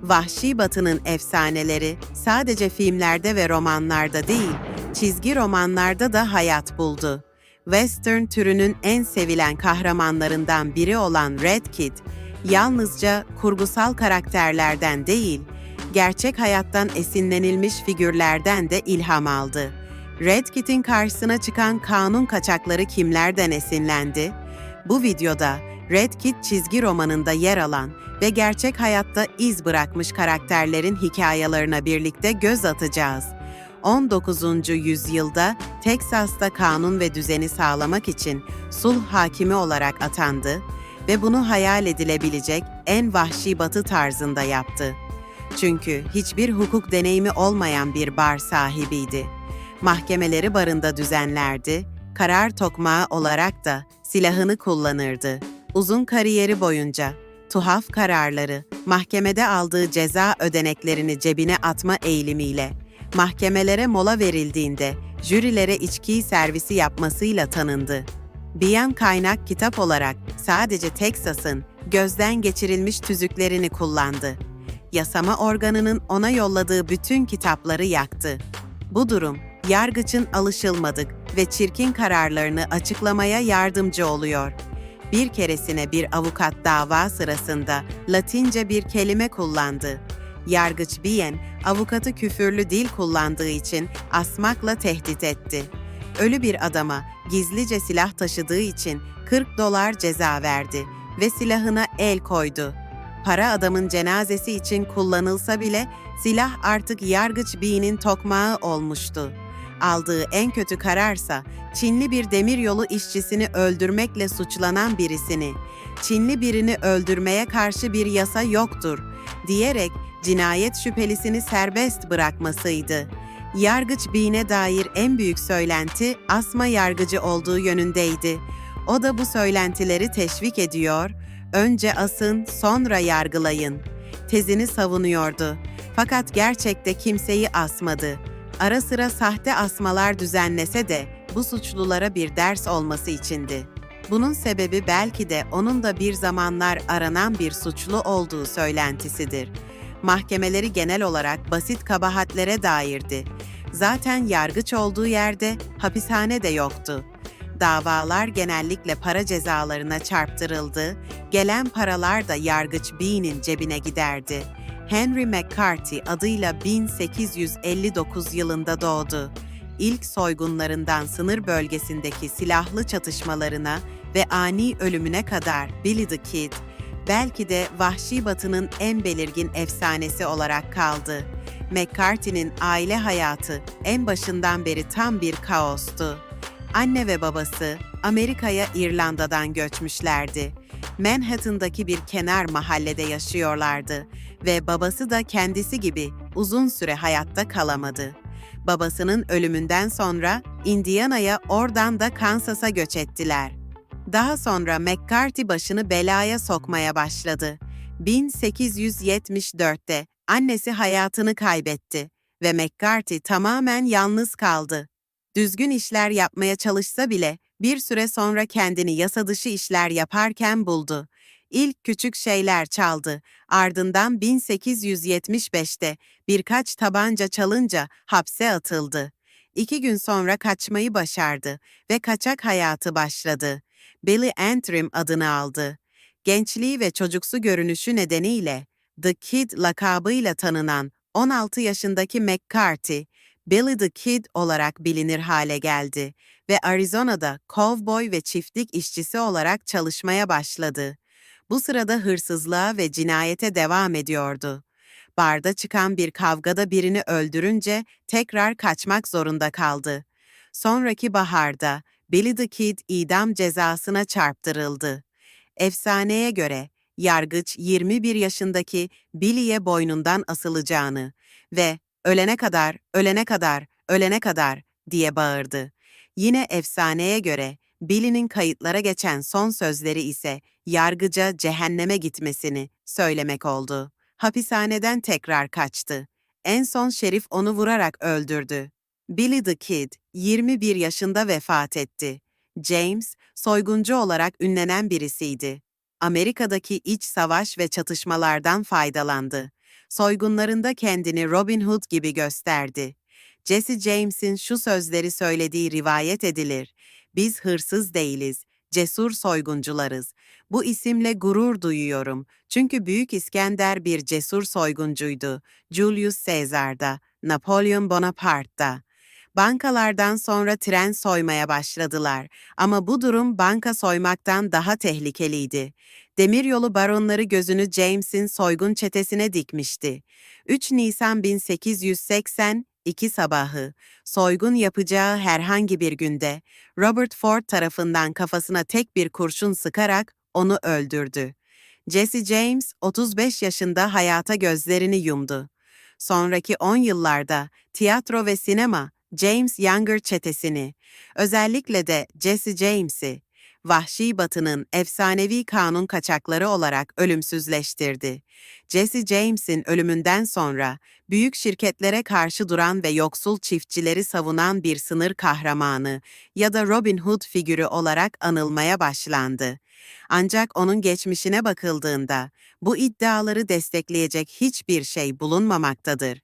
Vahşi Batı'nın efsaneleri sadece filmlerde ve romanlarda değil, çizgi romanlarda da hayat buldu. Western türünün en sevilen kahramanlarından biri olan Red Kit, yalnızca kurgusal karakterlerden değil, gerçek hayattan esinlenilmiş figürlerden de ilham aldı. Red Kit'in karşısına çıkan kanun kaçakları kimlerden esinlendi? Bu videoda Red Kit çizgi romanında yer alan ve gerçek hayatta iz bırakmış karakterlerin hikayelerine birlikte göz atacağız. 19. yüzyılda Teksas'ta kanun ve düzeni sağlamak için sulh hakimi olarak atandı ve bunu hayal edilebilecek en vahşi batı tarzında yaptı. Çünkü hiçbir hukuk deneyimi olmayan bir bar sahibiydi. Mahkemeleri barında düzenlerdi, karar tokmağı olarak da silahını kullanırdı. Uzun kariyeri boyunca tuhaf kararları, mahkemede aldığı ceza ödeneklerini cebine atma eğilimiyle, mahkemelere mola verildiğinde jürilere içki servisi yapmasıyla tanındı. Bir yan kaynak kitap olarak sadece Teksas'ın gözden geçirilmiş tüzüklerini kullandı. Yasama organının ona yolladığı bütün kitapları yaktı. Bu durum, yargıçın alışılmadık ve çirkin kararlarını açıklamaya yardımcı oluyor. Bir keresine bir avukat dava sırasında Latince bir kelime kullandı. Yargıç Bien, avukatı küfürlü dil kullandığı için asmakla tehdit etti. Ölü bir adama gizlice silah taşıdığı için $40 ceza verdi ve silahına el koydu. Para adamın cenazesi için kullanılsa bile silah artık Yargıç Bien'in tokmağı olmuştu. Aldığı en kötü kararsa Çinli bir demiryolu işçisini öldürmekle suçlanan birisini, Çinli birini öldürmeye karşı bir yasa yoktur diyerek cinayet şüphelisini serbest bırakmasıydı. Yargıç Bien'e dair en büyük söylenti asma yargıcı olduğu yönündeydi. O da bu söylentileri teşvik ediyor, önce asın sonra yargılayın tezini savunuyordu. Fakat gerçekte kimseyi asmadı. Ara sıra sahte asmalar düzenlese de bu suçlulara bir ders olması içindi. Bunun sebebi belki de onun da bir zamanlar aranan bir suçlu olduğu söylentisidir. Mahkemeleri genel olarak basit kabahatlere dairdi. Zaten yargıç olduğu yerde hapishane de yoktu. Davalar genellikle para cezalarına çarptırıldı, gelen paralar da Yargıç Bien'in cebine giderdi. Henry McCarthy adıyla 1859 yılında doğdu. İlk soygunlarından sınır bölgesindeki silahlı çatışmalarına ve ani ölümüne kadar Billy the Kid, belki de Vahşi Batı'nın en belirgin efsanesi olarak kaldı. McCarthy'nin aile hayatı en başından beri tam bir kaostu. Anne ve babası Amerika'ya İrlanda'dan göçmüşlerdi. Manhattan'daki bir kenar mahallede yaşıyorlardı ve babası da kendisi gibi uzun süre hayatta kalamadı. Babasının ölümünden sonra Indiana'ya, oradan da Kansas'a göç ettiler. Daha sonra McCarthy başını belaya sokmaya başladı. 1874'te annesi hayatını kaybetti ve McCarthy tamamen yalnız kaldı. Düzgün işler yapmaya çalışsa bile bir süre sonra kendini yasa dışı işler yaparken buldu. İlk küçük şeyler çaldı. Ardından 1875'te birkaç tabanca çalınca hapse atıldı. 2 gün sonra kaçmayı başardı ve kaçak hayatı başladı. Billy Antrim adını aldı. Gençliği ve çocuksu görünüşü nedeniyle The Kid lakabıyla tanınan 16 yaşındaki McCarthy, Billy the Kid olarak bilinir hale geldi ve Arizona'da kovboy ve çiftlik işçisi olarak çalışmaya başladı. Bu sırada hırsızlığa ve cinayete devam ediyordu. Barda çıkan bir kavgada birini öldürünce tekrar kaçmak zorunda kaldı. Sonraki baharda Billy the Kid idam cezasına çarptırıldı. Efsaneye göre yargıç 21 yaşındaki Billy'ye boynundan asılacağını ve "Ölene kadar, ölene kadar, ölene kadar" diye bağırdı. Yine efsaneye göre Billy'nin kayıtlara geçen son sözleri ise yargıca cehenneme gitmesini söylemek oldu. Hapishaneden tekrar kaçtı. En son şerif onu vurarak öldürdü. Billy the Kid 21 yaşında vefat etti. James, soyguncu olarak ünlenen birisiydi. Amerika'daki iç savaş ve çatışmalardan faydalandı. soygunlarında kendini Robin Hood gibi gösterdi. Jesse James'in şu sözleri söylediği rivayet edilir. Biz hırsız değiliz, cesur soyguncularız. Bu isimle gurur duyuyorum. Çünkü Büyük İskender bir cesur soyguncuydu. Julius Caesar'da, Napolyon Bonaparte'da. Bankalardan sonra tren soymaya başladılar ama bu durum banka soymaktan daha tehlikeliydi. Demiryolu baronları gözünü James'in soygun çetesine dikmişti. 3 Nisan 1882 sabahı, soygun yapacağı herhangi bir günde, Robert Ford tarafından kafasına tek bir kurşun sıkarak onu öldürdü. Jesse James, 35 yaşında hayata gözlerini yumdu. Sonraki 10 yıllarda tiyatro ve sinema, James Younger çetesini, özellikle de Jesse James'i, Vahşi Batı'nın efsanevi kanun kaçakları olarak ölümsüzleştirdi. Jesse James'in ölümünden sonra, büyük şirketlere karşı duran ve yoksul çiftçileri savunan bir sınır kahramanı ya da Robin Hood figürü olarak anılmaya başlandı. Ancak onun geçmişine bakıldığında, bu iddiaları destekleyecek hiçbir şey bulunmamaktadır.